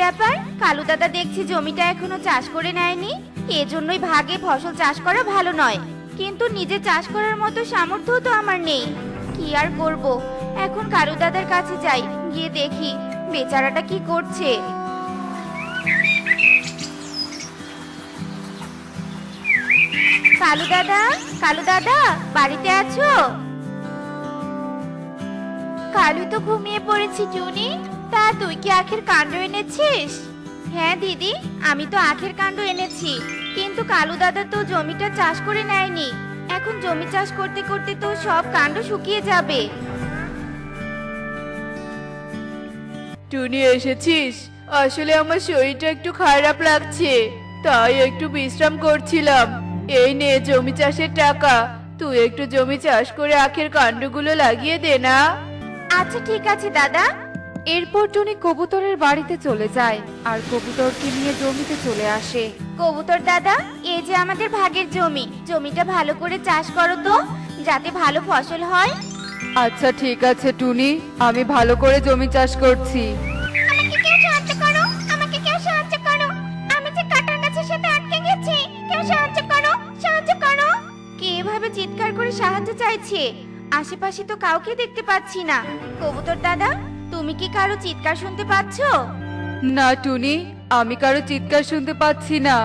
ব্যাপার, কালু দাদা দেখছি জমিটা এখনো চাষ করে নেয়নি। এজন্যই ভাগে ফসল চাষ করা ভালো নয়, কিন্তু নিজে চাষ করার মতো সামর্থ্য তো আমার নেই। কি আর করব, এখন কালু দাদার কাছে যাই, গিয়ে দেখি বেচারাটা কি করছে। কালু দাদা, কালু দাদা, বাড়িতে আছো? কালু তো ঘুমিয়ে পড়েছি টুনি। তা তুই কি আখের কাণ্ড এনেছিস? হ্যাঁ দিদি, আমি তো আখের কাণ্ড এনেছি, কিন্তু কালু দাদা তো জমিটা চাষ করে নেয়নি। এখন জমি চাষ করতে করতে তো সব কাণ্ড শুকিয়ে যাবে। টুনি এসেছিস? আসলে আমার শরীরটা একটু খারাপ লাগছে, তাই একটু বিশ্রাম করছিলাম। এই নে জমি চাষের টাকা, তুই একটু জমি চাষ করে আখের কাণ্ডগুলো লাগিয়ে দে না। আচ্ছা ঠিক আছে দাদা। এরপর টুনি কবুতরের বাড়িতে চলে যায় আর কবুতরকে নিয়ে জমিতে চলে আসে। কবুতর দাদা, এই যে আমাদের ভাগের জমি, জমিটা ভালো করে চাষ করো তো, যাতে ভালো ফসল হয়। আচ্ছা ঠিক আছে টুনি, আমি ভালো করে জমি চাষ করছি। আমাকে কেউ সাহায্য করো, আমাকে কেউ সাহায্য করো, আমি যে কাঁটার গাছের সাথে আটকে গেছি, কেউ সাহায্য করো, সাহায্য করো। কে এভাবে চিৎকার করে সাহায্য চাইছে? আশেপাশে তো কাউকে দেখতে পাচ্ছি না। কবুতর দাদা, তুমি কি কারো চিৎকার শুনতে পাচ্ছো? না টুনি, আমি কারো চিৎকার শুনতে পাচ্ছি না।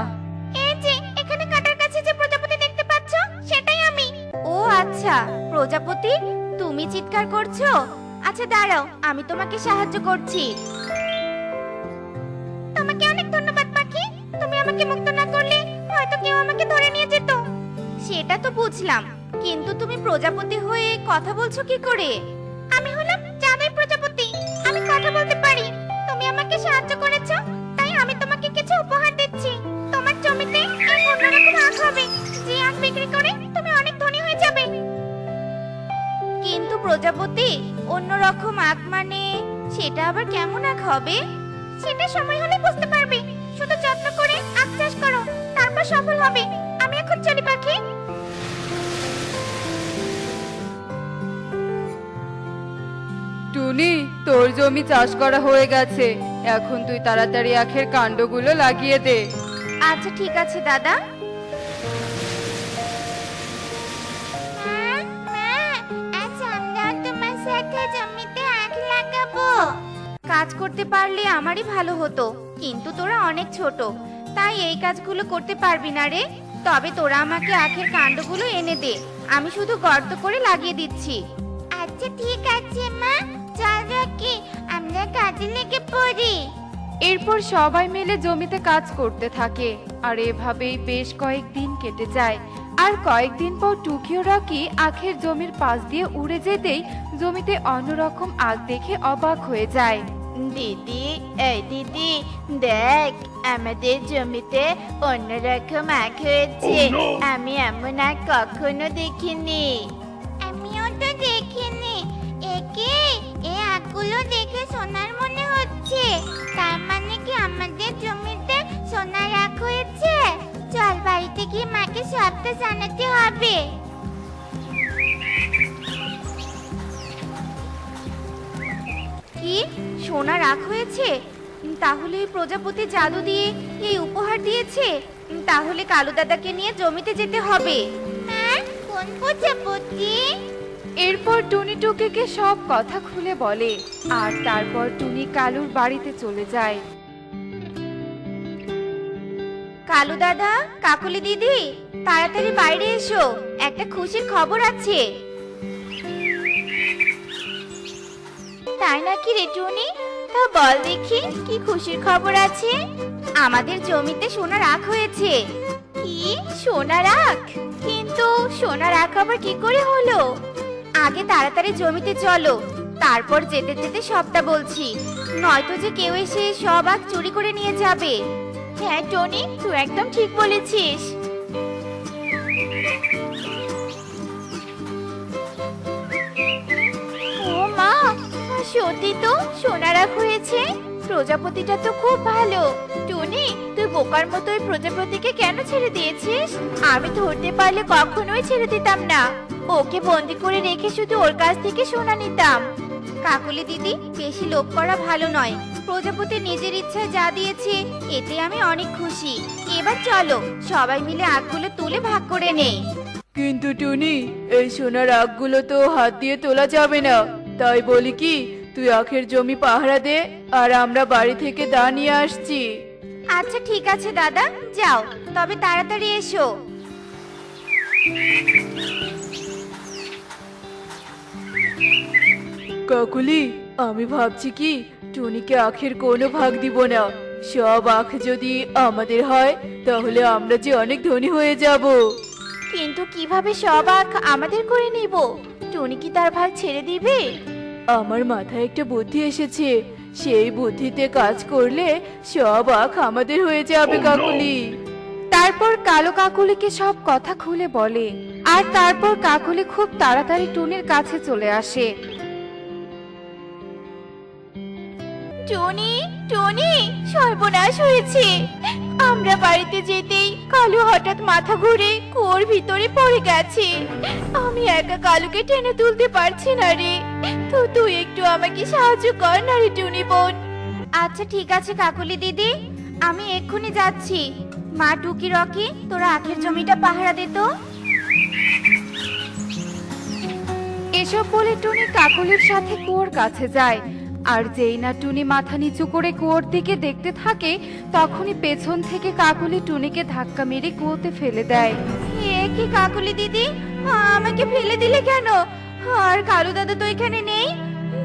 এই যে এখানে কাঁটার কাছে যে প্রজাপতি দেখতে পাচ্ছো, সেটাই আমি। ও আচ্ছা, প্রজাপতি, তুমি চিৎকার করছো? আচ্ছা দাঁড়াও, আমি তোমাকে সাহায্য করছি। তোমাকে অনেক ধন্যবাদ পাখি, তুমি আমাকে মুক্ত না করলে হয়তো কেউ আমাকে ধরে নিয়ে যেত। সেটা তো বুঝলাম, কিন্তু তুমি প্রজাপতি হয়ে কথা বলছো কি করে? আমি হলাম চাঁদের প্রজাপতি, আমি কথা বলতে পারি। তুমি আমাকে সাহায্য করেছো, তাই আমি তোমাকে কিছু উপহার দিচ্ছি। তোমার জমিতে এক অন্যরকম আখ হবে, যে আখ বিক্রি করে তুমি অনেক ধনী হয়ে যাবে। কিন্তু প্রজাপতি, অন্যরকম আখ মানে সেটা আবার কেমন আখ হবে? সেটা সময় হলে বুঝতে পারবে। শুধু যত্ন করে আখ চাষ করো, তারপর সফল হবে। আমি এখন চলি পাখি। টুনি, তোর জমি চাষ করা হয়ে গেছে, এখন তুই তাড়াতাড়ি আখের কাণ্ডগুলো লাগিয়ে দে। আচ্ছা ঠিক আছে দাদা। কাজ করতে পারলে আমারই ভালো হতো, কিন্তু তোরা অনেক ছোট, তাই এই কাজগুলো করতে পারবি না রে। তবে তোরা আমাকে আখের কাণ্ডগুলো এনে দে, আমি শুধু গর্ত করে লাগিয়ে দিচ্ছি। আচ্ছা ঠিক আছে মা, চল রাখি, আমরা কাজে লেগে পড়ি। এরপর সবাই মিলে জমিতে কাজ করতে থাকে আর এভাবেই বেশ কয়েকদিন কেটে যায়। আর কয়েকদিন পর টুকি ও রকি আখের জমির পাশ দিয়ে উড়ে যেতেই জমিতে অন্যরকম আখ দেখে অবাক হয়ে যায়। দিদি, এই দিদি, দেখ আমাদের জমিতে অন্যরকম আখ হয়েছে। আমি এমন আখ কখনো দেখিনি। আমিও তো দেখিনি। একে এই আখগুলো দেখে সোনার মনে হচ্ছে, তার মানে কি আমাদের জমিতে সোনার আখ হয়েছে? চল বাড়িতে গিয়ে মাকে সবটা জানাতে হবে। কি, সোনার আখ হয়েছে? তাহলে এই প্রজাপতি জাদু দিয়ে এই উপহার দিয়েছে। তাহলে কালু দাদাকে নিয়ে জমিতে যেতে হবে। কোন প্রজাপতি? এরপর টুনি টুকিকে সব কথা খুলে বলে আর তারপর টুনি কালুর বাড়িতে চলে যায়। কালু দাদা, কাকুলি দিদি, তাড়াতাড়ি বাইরে এসো, একটা খুশির খবর আছে। তাই নাকি রে টুনি? তা বল দেখি, কি খুশির খবর আছে? আমাদের জমিতে সোনার আখ হয়েছে। কি, সোনার আখ? কিন্তু সোনার আখ আবার কি করে হলো? আগে তাড়াতাড়ি জমিতে চলো, তারপর যেতে যেতে সবটা বলছি, নয়তো যে কেউ এসে সব আখ চুরি করে নিয়ে যাবে। হ্যাঁ টনি, তুই একদম ঠিক বলেছিস। ও মা, সত্যি তো সোনার আখ হয়েছে। প্রজাপতিটা তো খুব ভালো। টুনি, তুই বোকার মতো ওই প্রজাপতিকে কেন ছেড়ে দিয়েছিস? আমি ধরতে পারলে কখনোই ছেড়ে দিতাম না। ওকে বন্দি করে রেখে শুধু ওর কাছ থেকে সোনা নিতাম। কাকলি দিদি, বেশি লোভ করা ভালো নয়। প্রজাপতি নিজের ইচ্ছায় যা দিয়েছে এতে আমি অনেক খুশি। এবার চলো সবাই মিলে আখগুলো তুলে ভাগ করে নেই। কিন্তু টুনি, এই সোনার আখগুলো তো হাত দিয়ে তোলা যাবে না। তাই বলি কি, তুই আখের জমি পাহারা দে, আর আমরা বাড়ি থেকে দা নিয়ে আসছি। আচ্ছা ঠিক আছে দাদা, যাও তবে তাড়াতাড়ি এসো। কাকুলি, আমি ভাবছি কি টুনিকে আখের কোনো ভাগ দিব না। সব আখ যদি আমাদের হয় তাহলে আমরা যে অনেক ধনী হয়ে যাব। কিন্তু কিভাবে সব আখ আমাদের করে নিব? টুনি কি তার ভাগ ছেড়ে দিবে? আমার মাথায় একটা বুদ্ধি এসেছে, সেই বুদ্ধিতে কাজ করলে সব আখ আমাদের হয়ে যাবে কাকুলি। তারপর কালো কাকুলিকে সব কথা খুলে বলে, আর তারপর কাকুলি খুব তাড়াতাড়ি টুনির কাছে চলে আসে। টুনি, টুনি, সর্বনাশ হয়েছে। আমরা বাড়িতে যেতেই কালু হঠাৎ মাথা ঘুরে কুয়োর ভিতরে পড়ে গেছে। আমি একা কালুকে টেনে তুলতে পারছি না রে। তো তুই একটু আমাকে সাহায্য কর না রে টুনি বোন। আচ্ছা ঠিক আছে কাকুলি দিদি, আমি এক্ষুনি যাচ্ছি। মা, টুকি, রকি, তোরা আখের জমিটা পাহারা দে তো। এসব বলে টুনি কাকুলির সাথে কুয়োর কাছে যায়। আর যেই না টুনি মাথা নিচু করে কুয়োর দিকে দেখতে থাকে, তখনই পেছন থেকে কাকুলি টুনিকে ধাক্কা মেরে কুয়োতে ফেলে দেয়। এ কি কাকুলি দিদি, আমাকে ফেলে দিলে কেন? আর কালু দাদা তো এখানে নেই।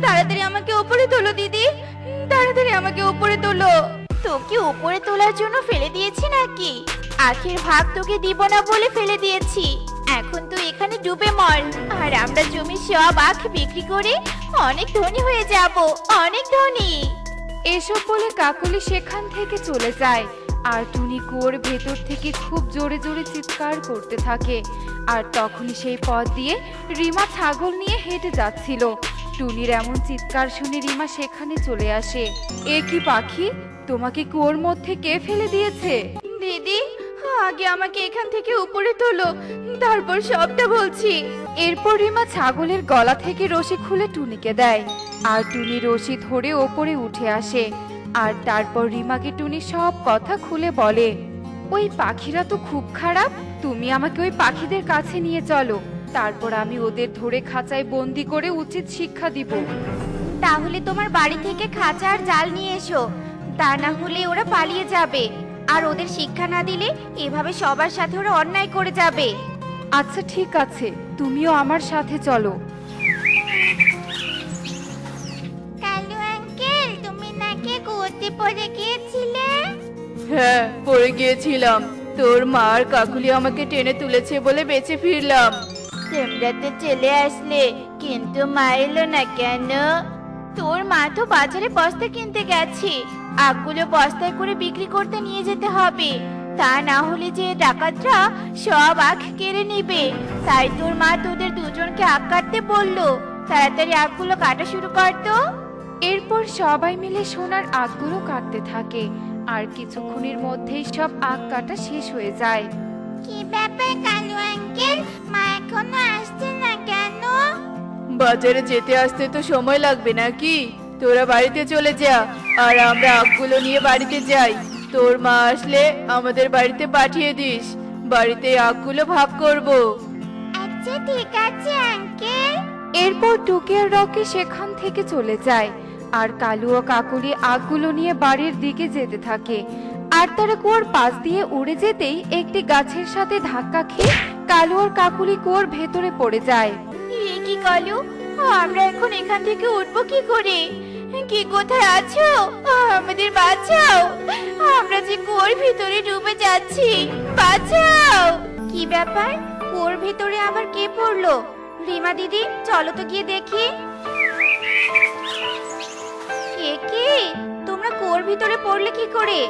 তাড়াতাড়ি আমাকে উপরে তোলো দিদি, তাড়াতাড়ি আমাকে উপরে তোলো। তোকে উপরে তোলার জন্য ফেলে দিয়েছি নাকি? আখের ভাগ তোকে দিব না বলে ফেলে দিয়েছি। এখন তুই এখানে ডুবে মর, আর আমরা জমির সব আখ বিক্রি করে অনেক ধনী হয়ে যাব, অনেক ধনী। এসব বলে কাকুলি সেখান থেকে চলে যায়। আর টুনি কুয়োর ভেতর থেকে খুব জোরে জোরে চিৎকার করতে থাকে। আর তখনই সেই পথ দিয়ে রিমা ছাগল নিয়ে হেঁটে যাচ্ছিল। টুনির এমন চিৎকার শুনে রিমা সেখানে চলে আসে। এ কি পাখি, তোমাকে কুয়োর মধ্যে কে ফেলে দিয়েছে? দিদি, আগে আমাকে এখান থেকে উপরে তোলো, তারপর সবটা বলছি। এরপর রিমা ছাগলের গলা থেকে রশি খুলে টুনিকে দেয়। আর টুনি রশি ধরে ওপরে উঠে আসে। আর তারপর রিমাকে টুনি সব কথা খুলে বলে। ওই পাখিরা তো খুব খারাপ, তুমি আমাকে ওই পাখিদের কাছে নিয়ে চলো, তারপর আমি ওদের ধরে খাঁচায় বন্দি করে উচিত শিক্ষা দিব। তাহলে তোমার বাড়ি থেকে খাঁচা আর জাল নিয়ে এসো, তা না হলে ওরা পালিয়ে যাবে। আর ওদের শিক্ষা না দিলে এভাবে সবার সাথে ওরা অন্যায় করে যাবে। আচ্ছা ঠিক আছে, তুমিও আমার সাথে চলো। কালু আঙ্কেল, তুমি নাকি কুয়োতে পড়ে গিয়েছিলে? হ্যাঁ, পড়ে গিয়েছিলাম। তোর মা আর কাকুলি আমাকে টেনে তুলেছে বলে বেঁচে ফিরলাম। তোমরা তো চলে আসলে, কিন্তু মা এলো না কেন? তোর মা তো বাজারে বস্তা কিনতে গেছে। আখগুলো বস্তায় করে বিক্রি করতে নিয়ে যেতে হবে, তা না হলে যে ডাকাতরা সব আখ কেড়ে নেবে। তাই তোর মা তোদের দুজনকে আখ কাটতে বললো। তাড়াতাড়ি আখগুলো কাটা শুরু কর তো। এরপর সবাই মিলে সোনার আখগুলো কাটতে থাকে। আর কিছুক্ষণের মধ্যেই সব আখ কাটা শেষ হয়ে যায়। কি ব্যাপার কালু আঙ্কেল, মা এখনো আসছে না কেন? বাজারে যেতে আসতে তো সময় লাগবে নাকি? তোরা বাড়িতে চলে যা, আর আমরা আখগুলো নিয়ে বাড়িতে যাই। তোর মা আসলে আমাদের বাড়িতে পাঠিয়ে দিস, বাড়িতে আখগুলো ভাগ করব। আচ্ছা ঠিক আছে আঙ্কেল। এরপর টুকি আর রকি সেখান থেকে চলে যায়। আর কালু ও কাকুলি আখগুলো নিয়ে বাড়ির দিকে যেতে থাকে। আর তারা কুয়োর পাশ দিয়ে উড়ে যেতেই একটি গাছের সাথে ধাক্কা খেয়ে কালু আর কাকুলি কুয়োর ভেতরে পড়ে যায়। এ কি কালু, আমরা এখন এখান থেকে উঠবো কি করে? কি কোথায় আছো? আমাদের বাঁচাও, আমরা যে কুয়োর ভিতরে ডুবে যাচ্ছি, বাঁচাও। কি ব্যাপার, কুয়োর ভিতরে আবার কে পড়লো? রিমা দিদি, চলো তো গিয়ে দেখি। কে কি, তোমরা কুয়োর ভিতরে পড়লে কি করে?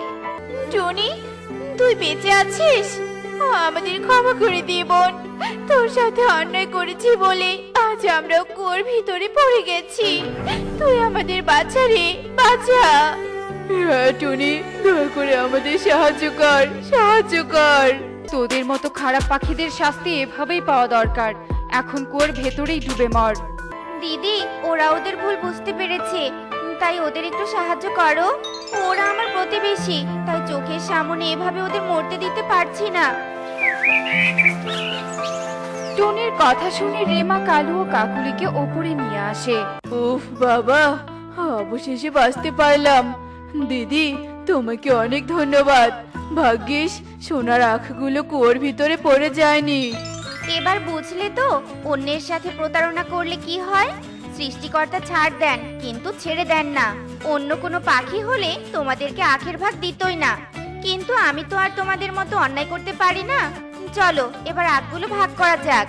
টনি, তুই বেঁচে আছিস? আমাদের ক্ষমা করে দিয়ে বোন, তোর সাথে অন্যায় করেছি বলে আজ আমরা কুয়োর ভিতরে পড়ে গেছি। তুই আমাদের বাঁচা রে, বাঁচা। হ্যাঁ টুনি, দয়া করে আমাদের সাহায্য কর, সাহায্য কর। তোদের মতো খারাপ পাখিদের শাস্তি এভাবেই পাওয়া দরকার। এখন কুয়োর ভেতরেই ডুবে মর। দিদি, ওরা ওদের ভুল বুঝতে পেরেছে, তাই ওদের একটু সাহায্য করো। ওরা আমার প্রতিবেশী, তাই চোখের সামনে এভাবে ওদের মরতে দিতে পারছি না। টুনির কথা শুনে রিমা কালু ও কাকুলিকে ওপরে নিয়ে আসে। উফ বাবা, অবশেষে বাঁচতে পারলাম। দিদি, তোমাকে অনেক ধন্যবাদ। ভাগ্যিস সোনার আখগুলো কুয়োর ভিতরে পড়ে যায়নি। এবার বুঝলে তো অন্যের সাথে প্রতারণা করলে কি হয়? সৃষ্টিকর্তা ছাড় দেন, কিন্তু ছেড়ে দেন না। অন্য কোনো পাখি হলে তোমাদেরকে আখের ভাগ দিতই না, কিন্তু আমি তো আর তোমাদের মতো অন্যায় করতে পারি না। চলো এবার আখগুলো ভাগ করা যাক।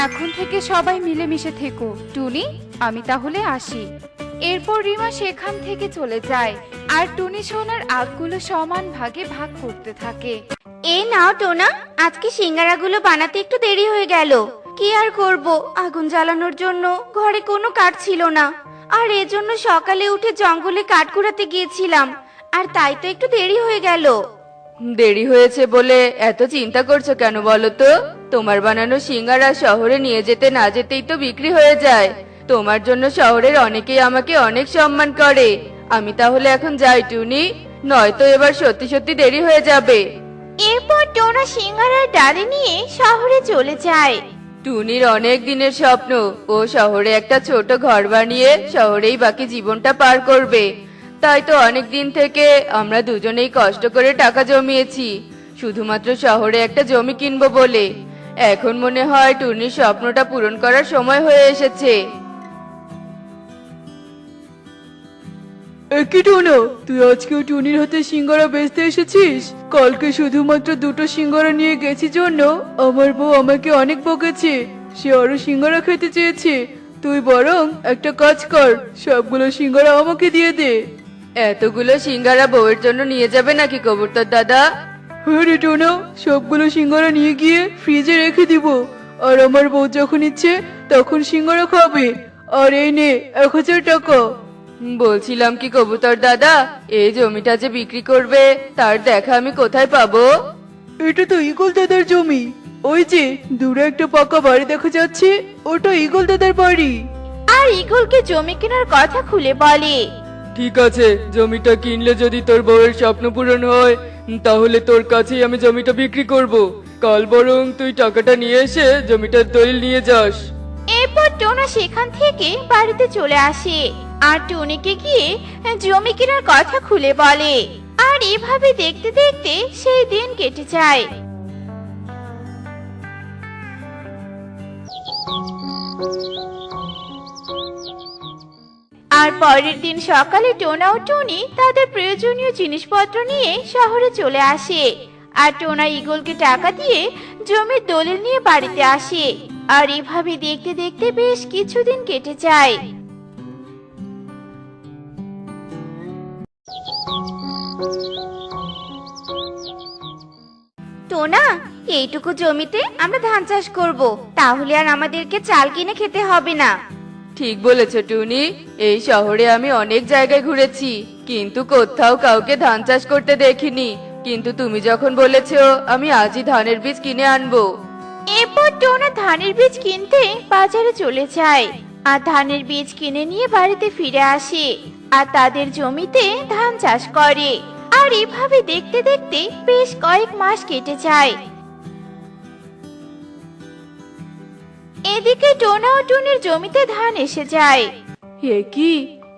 এখন থেকে সবাই মিলেমিশে থেকো। টুনি, আমি তাহলে আসি। এরপর রিমা সেখান থেকে চলে যায় আর টুনি সোনার আখগুলো সমান ভাগে ভাগ করতে থাকে। এই নাও টোনা, আজকে সিঙ্গারাগুলো বানাতে একটু দেরি হয়ে গেল। কি আর করব, আগুন জ্বালানোর জন্য ঘরে কোনো কাঠ ছিল না, আর এজন্য সকালে উঠে জঙ্গলে কাঠ কুড়াতে গিয়েছিলাম, আর তাই তো একটু দেরি হয়ে গেল। দেরি হয়েছে বলে এত চিন্তা করছো কেন বলো তো? তোমার বানানো সিঙ্গারা শহরে নিয়ে যেতে না যেতেই তো বিক্রি হয়ে যায়। তোমার জন্য শহরের অনেকেই আমাকে অনেক সম্মান করে। আমি তাহলে এখন যাই টুনি, নয়তো এবার সত্যি সত্যি দেরি হয়ে যাবে। এরপর টোনা সিঙ্গারার ডালি নিয়ে শহরে চলে যায়। টুনির অনেক দিনের স্বপ্ন ও শহরে একটা ছোট ঘর বানিয়ে শহরেই বাকি জীবনটা পার করবে। তাই তো অনেক দিন থেকে আমরা দুজনেই কষ্ট করে টাকা জমিয়েছি, শুধুমাত্র শহরে একটা জমি কিনবো বলে। এখন মনে হয় টুনির স্বপ্নটা পূরণ করার সময় হয়ে এসেছে। একই টোনা, তুই আজকেও টুনির হাতে সিঙ্গারা বেচতে এসেছিস? কালকে শুধুমাত্র দুটো সিঙ্গারা নিয়ে গেছি জন্য আমার বউ আমাকে অনেক বকেছে। সে আরো সিঙ্গারা খেতে চেয়েছে। তুই বরং একটা কাজ কর, সবগুলো সিঙ্গারা আমাকে দিয়ে দে। এতগুলো সিঙ্গারা বউয়ের জন্য নিয়ে যাবে নাকি কবুতর দাদা? হ্যাঁ রে টোনা, সবগুলো সিঙ্গারা নিয়ে গিয়ে ফ্রিজে রেখে দিব, আর আমার বউ যখন ইচ্ছে তখন সিঙ্গারা খাবে। আর এই নে 1000 টাকা। বলছিলাম কি কবুতর দাদা, এই জমিটা যে বিক্রি করবে তার দেখা আমি কোথায় পাবো? এটা তো ইগল দাদার জমি। ওই যে দূরে একটা পাকা বাড়ি দেখা যাচ্ছে, ওটা ইগল দাদার বাড়ি। আর ইগলকে জমি কেনার কথা খুলে বলে। ঠিক আছে, জমিটা কিনলে যদি তোর বউয়ের স্বপ্ন পূরণ হয় তাহলে তোর কাছেই আমি জমিটা বিক্রি করব। কাল বরং তুই টাকাটা নিয়ে এসে জমিটার দলিল নিয়ে যাস। এরপর টোনা সেখান থেকে বাড়িতে চলে আসে আর টুনিকে গিয়ে জমি কেনার কথা খুলে বলে। আর এভাবে দেখতে দেখতে সেই দিন কেটে যায়। আর পরের দিন সকালে টোনা ও টুনি তাদের প্রয়োজনীয় জিনিসপত্র নিয়ে শহরে চলে আসে। আর টোনা ইগলকে টাকা দিয়ে জমির দলিল নিয়ে বাড়িতে আসে। আর এভাবে দেখতে দেখতে বেশ কিছুদিন কেটে যায়। টোনা, এইটুকু জমিতে আমরা ধান চাষ করব, তাহলে আর আমাদেরকে চাল কিনে খেতে হবে না। ঠিক বলেছ টুনি, এই শহরে আমি অনেক জায়গায় ঘুরেছি, কিন্তু কোথাও কাউকে ধান চাষ করতে দেখিনি। কিন্তু তুমি যখন বলেছো, আমি আজই ধানের বীজ কিনে আনবো। এরপর টোনা ধানের বীজ কিনতে বাজারে চলে যায় আর ধানের বীজ কিনে নিয়ে বাড়িতে ফিরে আসে আর তাদের জমিতে ধান চাষ করে। আর এভাবে দেখতে দেখতে বেশ কয়েক মাস কেটে যায়। এদিকে টোনা ও টুনির জমিতে ধান এসে যায়। এ কি,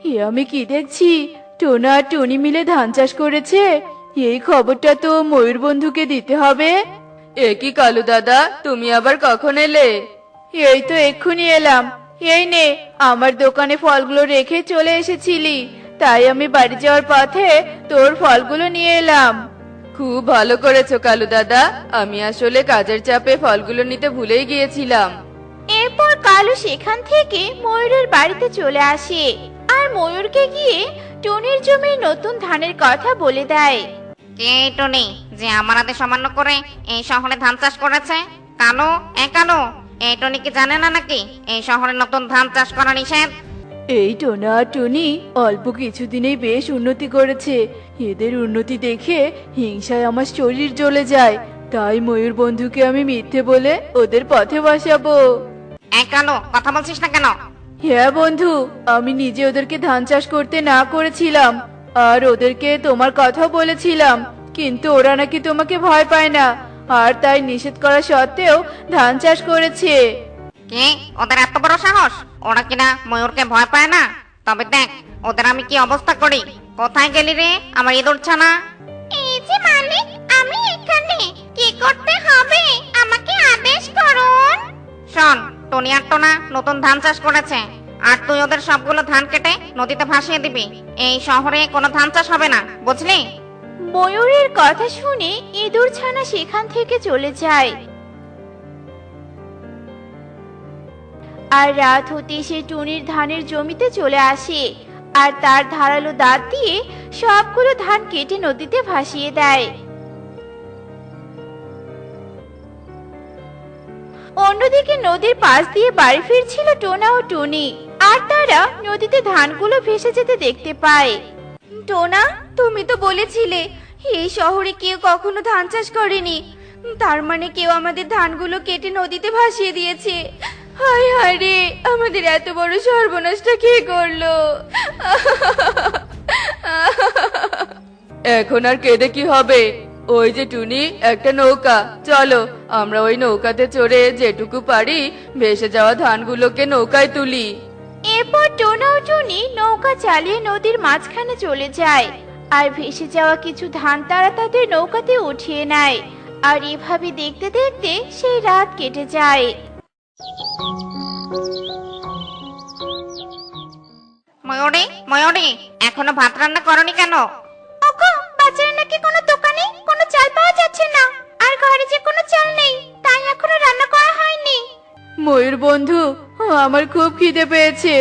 এ আমি কি দেখছি? টোনা আর টুনি মিলে ধান চাষ করেছে। এই খবরটা তো ময়ূর বন্ধুকে দিতে হবে। এ কি কালু দাদা, তুমি আবার কখন এলে? এই তো এক্ষুনি এলাম। এই নে, আমার দোকানে ফলগুলো রেখে চলে এসেছিলি, তাই আমি বাড়ি যাওয়ার পথে তোর ফলগুলো নিয়ে এলাম। খুব ভালো করেছো কালু দাদা, আমি আসলে কাজের চাপে ফলগুলো নিতে ভুলেই গিয়েছিলাম। এরপর কালু সেখান থেকে ময়ূরের বাড়িতে চলে আসে আর ময়ূরকে গিয়ে টুনির জমির নতুন ধানের কথা বলে দেয়। কে এই টনি যে আমার হাতে সামান্য করে এই শহরে ধান চাষ করেছে? কালো, কালো, এই টনি কি জানে না নাকি এই শহরে নতুন ধান চাষ করা নিষেধ? এই টোনা আর টুনি অল্প কিছুদিনেই বেশ উন্নতি করেছে। এদের উন্নতি দেখে হিংসায় আমার শরীর জ্বলে যায়। তাই ময়ূর বন্ধুকে আমি মিথ্যে বলে ওদের পথে বসাবো। কালো, কথা বলছিস না কেন? হ্যাঁ বন্ধু, আমি নিজে ওদেরকে ধান চাষ করতে না করেছিলাম, আর ওদেরকে তোমার কথাও বলেছিলাম, কিন্তু ওরা নাকি তোমাকে ভয় পায় না, আর তাই নিষেধ করা সত্ত্বেও ধান চাষ করেছে। কে? ওদের এত বড় সাহস? ওরা কিনা ময়ূরকে ভয় পায় না? তবে দেখ ওদের আমি কি অবস্থা করি। কোথায় গেলি রে আমার ইঁদুর ছানা? এই যে মালিক, আমি এখানে। কি করতে হবে আমাকে আদেশ করুন। শোন, টনি আর টোনা নতুন ধান চাষ করেছে, আর তুই ওদের সবগুলো ধান কেটে নদীতে ভাসিয়ে দিবি। এই শহরে কোনো ধান চাষ হবে না, বুঝলি? ময়ূরের কথা শুনে ইঁদুর ছানা সেখান থেকে চলে যায়। আর রাত হতে সে টুনির ধানের জমিতে চলে আসে, আর তার ধারালো দাঁত দিয়ে সবগুলো ধান কেটে নদীতে ভাসিয়ে দেয়। অন্যদিকে নদীর পাশ দিয়ে বাড়ি ফিরছিল টোনা ও টুনি, আর তারা নদীতে ধানগুলো ভেসে যেতে দেখতে পায়। টোনা, তুমি তো বলেছিলে এই শহরে কেউ কখনো ধান চাষ করেনি, তার মানে কেউ আমাদের ধানগুলো কেটে নদীতে ভাসিয়ে দিয়েছে। হায় হায় রে, আমাদের এত বড় সর্বনাশটা কে করলো? এখন আর কেঁদে কি হবে? ওই যে টুনি, একটা নৌকা, চলো আমরা ওই নৌকাতে চড়ে যেটুকু পারি ভেসে যাওয়া ধানগুলোকে নৌকায় তুলি। এরপর টোনা ও টুনি নৌকা চালিয়ে নদীর মাঝখানে চলে যায়, আর ভেসে যাওয়া কিছু ধান তারা তাদের নৌকাতে উঠিয়ে নেয়। আর এভাবে দেখতে দেখতে সেই রাত কেটে যায়। ময়ূরী, ময়ূরী, এখনো ভাত রান্না করনি কেন? ওগো, বাজারে নাকি কোনো দোকানে কোনো চাল পাওয়া যাচ্ছে না, আর ঘরে যে কোনো চাল নেই, তাই এখনো রান্না করা হয়নি। ময়ূর বন্ধু, আমার খুব খিদে পেয়েছে,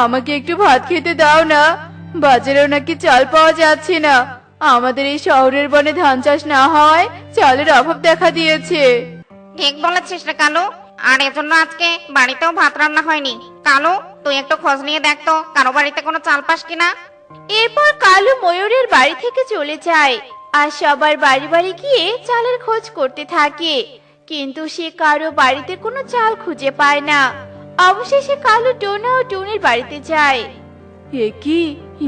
আমাকে একটু ভাত খেতে দাও না। বাজারেও নাকি চাল পাওয়া যাচ্ছে না, আমাদের এই শহরের বনে ধান চাষ না হওয়ায় চালের অভাব দেখা দিয়েছে। ঠিক বলেছিস রে কালু, আর এজন্য আজকে বাড়িতেও ভাত রান্না হয়নি। কালু, তুই একটু খোঁজ নিয়ে দেখ তো কারো বাড়িতে কোনো চাল পাস কিনা। এরপর কালু ময়ূরের বাড়ি থেকে চলে যায়, আর সবার বাড়ি বাড়ি গিয়ে চালের খোঁজ করতে থাকে, কিন্তু সে কারো বাড়িতে কোনো চাল খুঁজে পায় না। অবশেষে কালু টোনা ও টুনির বাড়িতে যায়। এ কি,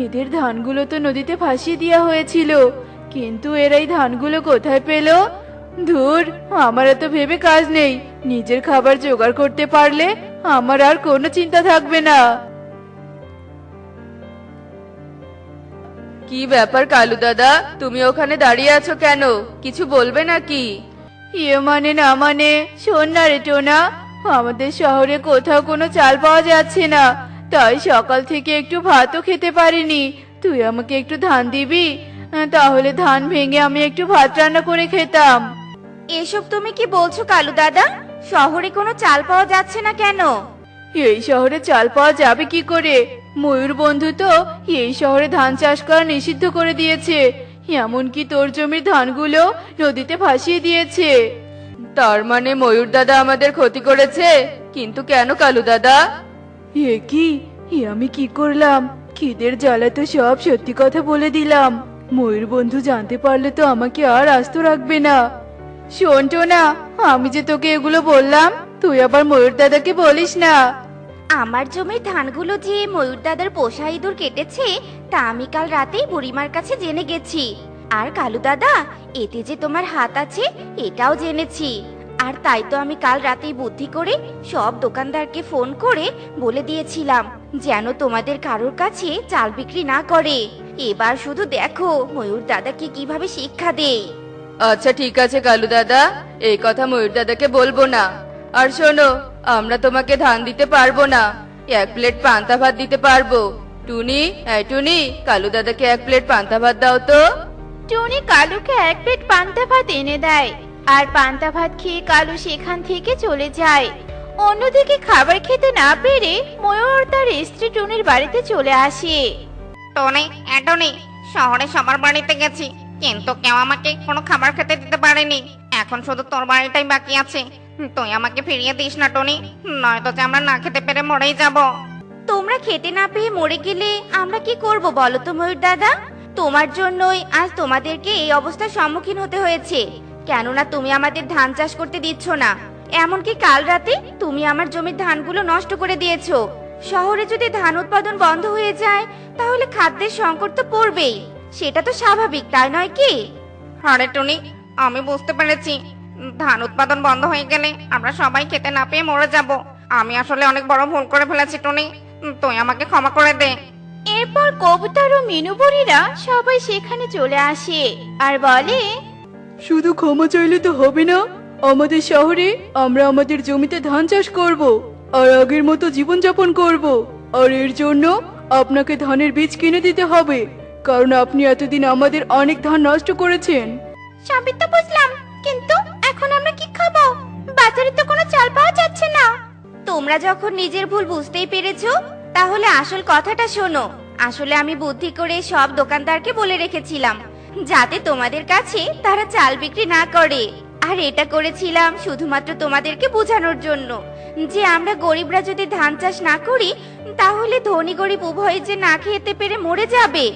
এদের ধানগুলো তো নদীতে ভাসিয়ে দেওয়া হয়েছিল, কিন্তু এরা এই ধানগুলো কোথায় পেল? ধুর, আমার এত ভেবে কাজ নেই, নিজের খাবার জোগাড় করতে পারলে আমার আর কোনো চিন্তা থাকবে না। কি ব্যাপার কালু দাদা, তুমি ওখানে দাঁড়িয়ে আছো কেন? কিছু বলবে নাকি? ইয়ে মানে না মানে, শোন না রে টোনা, আমাদের শহরে কোথাও কোনো চাল পাওয়া যাচ্ছে না, তাই সকাল থেকে একটু ভাতও খেতে পারিনি। তুই আমাকে একটু ধান দিবি? তাহলে ধান ভেঙে আমি একটু ভাত রান্না করে খেতাম। এসব তুমি কি বলছো কালু দাদা? শহরে কোনো চাল পাওয়া যাচ্ছে না কেন? এই শহরে চাল পাওয়া যাবে কি করে? ময়ূর বন্ধু তো এই শহরে ধান চাষ করা নিষিদ্ধ করে দিয়েছে, এমনকি তোর জমির ধানগুলো নদীতে ভাসিয়ে দিয়েছে। তার মানে ময়ূর দাদা আমাদের ক্ষতি করেছে? কিন্তু কেন কালু দাদা? এ কি, আমি কি করলাম? খিদের জ্বালা তো সব সত্যি কথা বলে দিলাম, ময়ূর বন্ধু জানতে পারলে তো আমাকে আর আস্ত রাখবে না। শোন টোনা, আমি যে তোকে এগুলো বললাম, তুই আবার ময়ূর দাদাকে বলিস না। আমার জমির ধানগুলো যে ময়ূর দাদার পোষা ইঁদুর কেটেছে, তা আমি কাল রাতেই বুড়িমার কাছে জেনে গেছি। আর কালু দাদা, এতে যে তোমার হাত আছে এটাও জেনেছি। আর তাই তো আমি কাল রাতেই বুদ্ধি করে সব দোকানদারকে ফোন করে বলে দিয়েছিলাম যেন তোমাদের কারোর কাছে চাল বিক্রি না করে। এবার শুধু দেখো ময়ূর দাদাকে কিভাবে শিক্ষা দেই। আচ্ছা ঠিক আছে কালু দাদা, এই কথা ময়ূর দাদাকে বলবো না। আর শোনো, আমরা তোমাকে ধান দিতে পারবো না, 1 প্লেট পান্তা ভাত দিতে পারবো। টুনি, এই টুনি, কালু দাদাকে 1 প্লেট পান্তা ভাত দাও তো। টুনি কালুকে 1 প্লেট পান্তা ভাত এনে দেয়, আর পান্তা ভাত খেয়ে কালু সেখান থেকে চলে যায়। অন্যদিকে খাবার খেতে না পেরে ময়ূর তার স্ত্রী টুনির বাড়িতে চলে আসে। টনি, টনি, শহরে সবার বাড়িতে গেছি, কিন্তু কেউ আমাকে কোনো খাবার খেতে দিতে পারেনি। এখন শুধু তোর বাড়িটাই বাকি আছে, তুই আমাকে ফিরিয়ে দিস না টনি, নয়তো যে আমরা না খেতে পেরে মরেই যাব। তোমরা খেতে না পেয়ে মরে গেলে আমরা কি করব বলো তো ময়ূর দাদা? তোমার জন্যই আজ তোমাদেরকে এই অবস্থার সম্মুখীন হতে হয়েছে, কেননা তুমি আমাদের ধান চাষ করতে দিচ্ছ না। এমনকি কাল রাতে তুমি আমার জমির ধানগুলো নষ্ট করে দিয়েছো। শহরে যদি ধান উৎপাদন বন্ধ হয়ে যায় তাহলে খাদ্যের সংকট তো পড়বেই। সেটা তো স্বাভাবিক, তাই নয় কি? আরে টুনি, আমি বুঝতে পেরেছি। ধান উৎপাদন বন্ধ হয়ে গেলে আমরা সবাই খেতে না পেয়ে মরে যাব। আমি আসলে অনেক বড় ভুল করে ফেলেছি টুনি, তুই আমাকে ক্ষমা করে দে। এরপর কবুতর ও মিনুবুড়িরা সবাই সেখানে চলে আসে আর বলে, শুধু ক্ষমা চাইলে তো হবে না, আমাদের শহরে আমরা আমাদের জমিতে ধান চাষ করব আর আগের মতো জীবনযাপন করব। আর এর জন্য আপনাকে ধানের বীজ কিনে দিতে হবে, কারণ আপনি এতদিন আমাদের অনেক ধান নষ্ট করেছেন। সবই তো বুঝলাম, কিন্তু এখন আমরা কি খাবো? বাজারে তো কোনো চাল পাওয়া যাচ্ছে না। তোমরা যখন নিজের ভুল বুঝতেই পেরেছো, তাহলে আসল কথাটা শোনো। আসলে আমি বুদ্ধি করে সব দোকানদারকে বলে রেখেছিলাম যাতে তোমাদের কাছে তারা চাল বিক্রি না করে। আর এটা করেছিলাম শুধুমাত্র তোমাদেরকে বোঝানোর জন্য যে আমরা গরিবরা যদি ধান চাষ না করি তাহলে ধনী গরিব উভয়ে যে না খেতে পেরে মরে যাবে।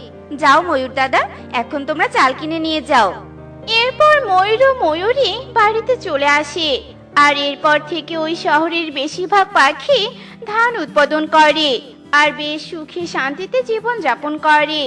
যাও ময়ূর দাদা, এখন তোমরা চাল কিনে নিয়ে যাও। এরপর ময়ূর ও ময়ূরী বাড়িতে চলে আসে আর এরপর থেকে ওই শহরের বেশিরভাগ পাখি ধান উৎপাদন করে আর বেশ সুখে শান্তিতে জীবন যাপন করে।